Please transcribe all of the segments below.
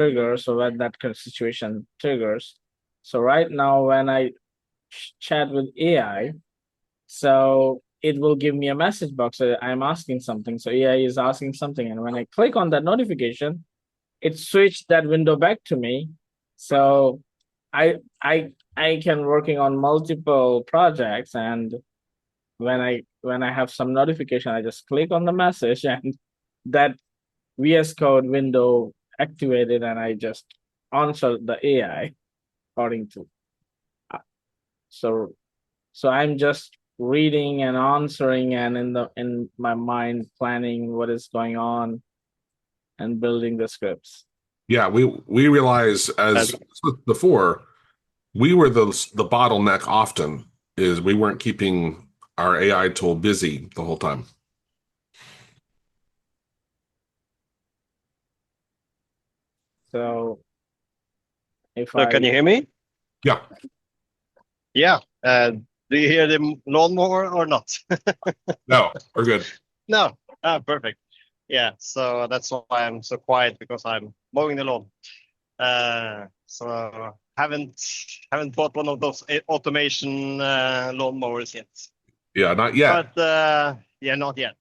trigger, so when that kind of situation triggers. So right now, when I chat with AI, so it will give me a message box. So I'm asking something. So AI is asking something. And when I click on that notification, it switched that window back to me. So I can working on multiple projects, and when I have some notification, I just click on the message and that VS Code window activated, and I just answer the AI according to. So so I'm just reading and answering, and in my mind planning what is going on and building the scripts. Yeah, we realize as before, we were the bottleneck often is we weren't keeping our AI tool busy the whole time. So if So can I you hear me? Yeah. Yeah. Do you hear the lawnmower or not? No, we're good. No. Ah, perfect. Yeah. So that's why I'm so quiet because I'm mowing the lawn. So haven't bought one of those automation lawnmowers yet. Yeah, not yet. But yeah, not yet.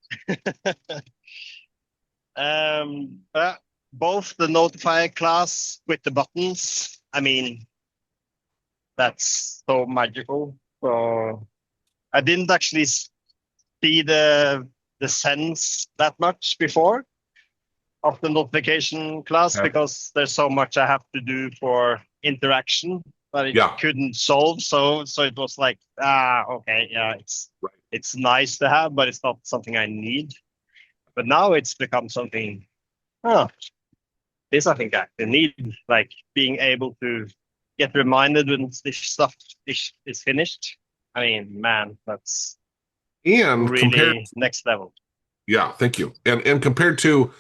um, uh, Both the notify class with the buttons. I mean, that's so magical. So I didn't actually see the sense that much before of the notification class Yeah. because there's so much I have to do for interaction that it Yeah. couldn't solve. So it was like, okay, yeah, Right. it's nice to have, but it's not something I need. But now it's become something. Oh, this I think I need, like being able to get reminded when this stuff is finished. I mean, man, that's And compared, really next level. yeah, thank you. And compared to,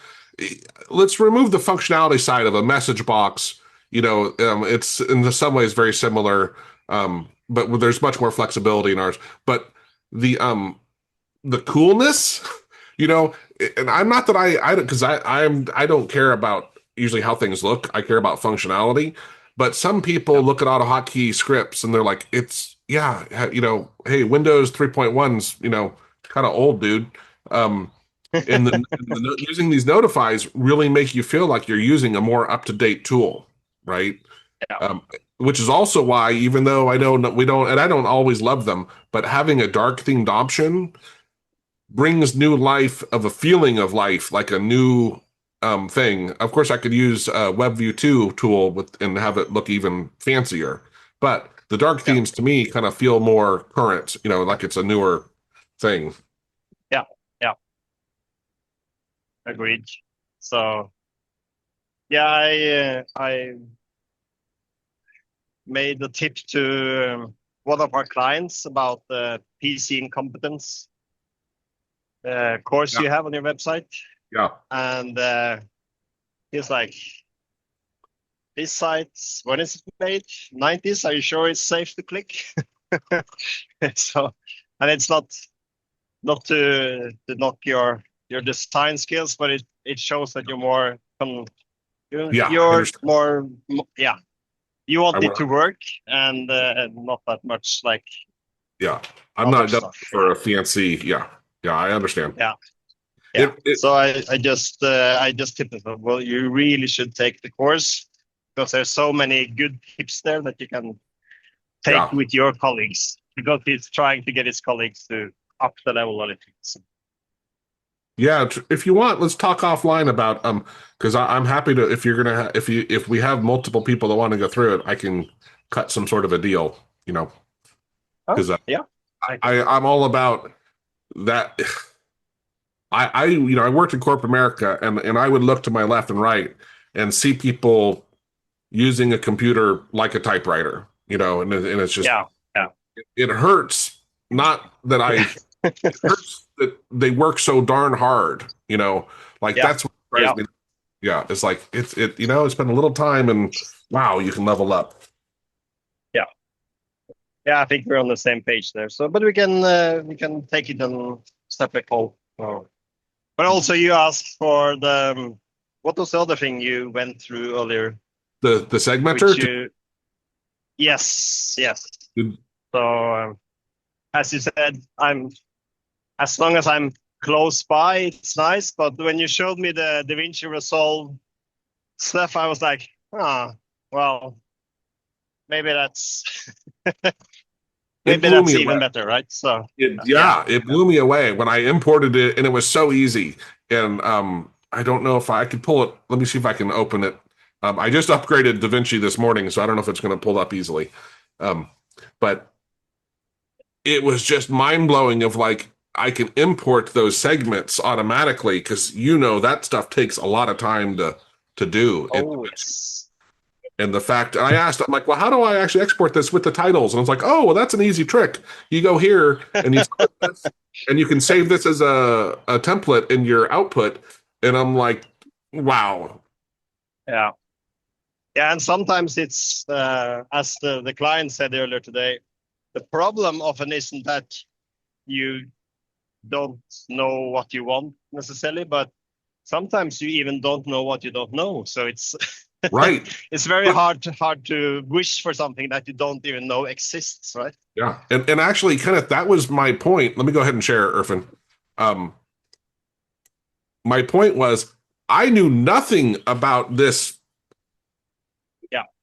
let's remove the functionality side of a message box. It's in some ways very similar, but there's much more flexibility in ours. But the coolness, you know, and I'm not that I don't because I don't care about usually how things look. I care about functionality. But some people Yeah. look at AutoHotkey scripts and they're like, hey, Windows 3.1's, kind of old, dude. Um, using these notifies really make you feel like you're using a more up-to-date tool, right? Yeah. Um, which is also why, even though I know we don't, and I don't always love them, but having a dark themed option brings new life of a feeling of life, like a new thing. Of course, I could use WebView 2 tool and have it look even fancier. But the dark Yeah. themes to me kind of feel more current, like it's a newer thing. Yeah. Yeah. Agreed. So yeah, I made a tip to one of our clients about the PC incompetence course Yeah. you have on your website, Yeah. and he's like, "This site, when is it made? 90s? Are you sure it's safe to click?" So, and it's not to knock your design skills, but it shows that you're more Yeah. I you're understand. more yeah, you I want it want, to work and not that much like yeah. I'm other not going stuff. for a fancy, yeah. Yeah. I understand. Yeah, yeah. It, So I just tipped it. Well, you really should take the course because there's so many good tips there that you can take yeah. with your colleagues because he's trying to get his colleagues to up the level on it. So, Yeah, if you want, let's talk offline about because I'm happy to if you're gonna if we have multiple people that want to go through it, I can cut some sort of a deal, oh because yeah, I I'm all about that. I worked in corporate America and I would look to my left and right and see people using a computer like a typewriter, and it's just yeah, yeah, it hurts. Not that yeah, it hurts that they work so darn hard, like yeah, that's what drives yeah, me. Yeah, it's like it's been a little time and wow, you can level up. yeah. Yeah, I think we're on the same page there. So, but we can take it on separate call. Oh. But also, you asked for the what was the other thing you went through earlier? The segmenter. Yes. Did- So as you said, as long as I'm close by, it's nice. But when you showed me the DaVinci Resolve stuff, I was like, well, maybe that's It blew me even away. better, right? So It blew me away when I imported it, and it was so easy. And I don't know if I could pull it. Let me see if I can open it. I just upgraded DaVinci this morning, so I don't know if it's going to pull up easily. But it was just mind blowing of like I can import those segments automatically because that stuff takes a lot of time to do. yes. And the fact I asked, I'm like, well, how do I actually export this with the titles? And I was like, oh, well, that's an easy trick. You go here and you and you can save this as a template in your output. And I'm like, wow. Yeah. Yeah, and sometimes it's as the client said earlier today, the problem often isn't that you don't know what you want necessarily, but sometimes you even don't know what you don't know. So it's Right. it's very hard to wish for something that you don't even know exists, right? Yeah. And actually kind of that was my point. Let me go ahead and share, Irfan. My point was I knew nothing about this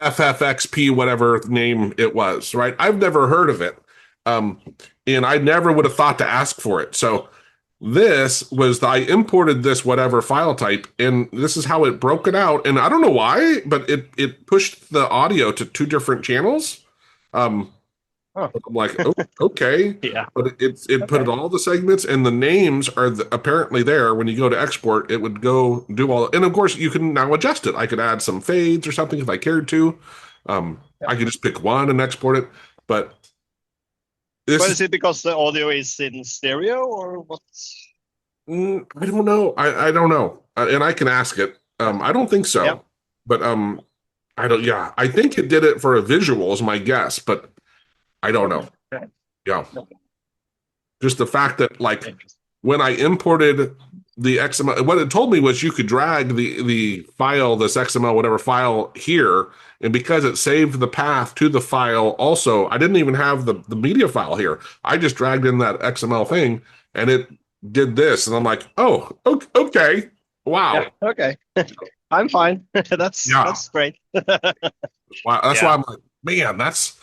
FFXP, whatever name it was, right? I've never heard of it. And I never would have thought to ask for it. So this was, I imported this whatever file type, and this is how it broke it out. And I don't know why, but it pushed the audio to 2 different channels. I'm like, oh, okay. Yeah. But it put it all the segments, and the names are apparently there. When you go to export, it would go do all. And of course, you can now adjust it. I could add some fades or something if I cared to. I could just pick one and export it. But is it because the audio is in stereo or what? I don't know. I don't know. And I can ask it. I don't think so. Yep. But I don't. Yeah, I think it did it for a visual is my guess, but I don't know. Okay. Yeah. Just the fact that like when I imported the XML, what it told me was you could drag the file, this XML, whatever file here. And because it saved the path to the file also, I didn't even have the media file here. I just dragged in that XML thing and it did this. And I'm like, oh, okay. Wow. Yeah, okay. I'm fine. That's great. Wow. That's why I'm like, man, that's,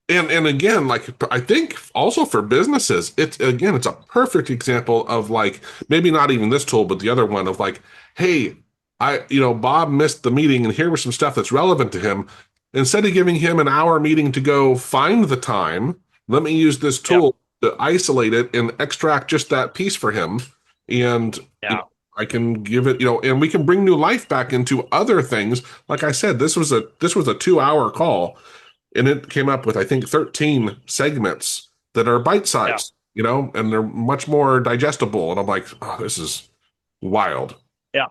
and again, like I think also for businesses, it's a perfect example of like maybe not even this tool, but the other one of like, hey, Bob missed the meeting, and here was some stuff that's relevant to him. Instead of giving him an hour meeting to go find the time, let me use this tool to isolate it and extract just that piece for him, and I can give it, and we can bring new life back into other things. Like I said, this was a 2-hour call. And it came up with, I think, 13 segments that are bite-sized, and they're much more digestible. And I'm like, oh, this is wild. Yeah.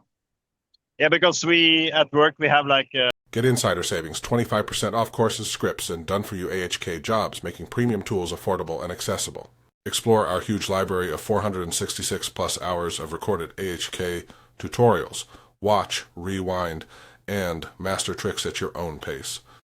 Yeah, because at work, we have like... Get insider savings, 25% off courses, scripts, and done-for-you AHK jobs, making premium tools affordable and accessible. Explore our huge library of 466-plus hours of recorded AHK tutorials. Watch, rewind, and master tricks at your own pace.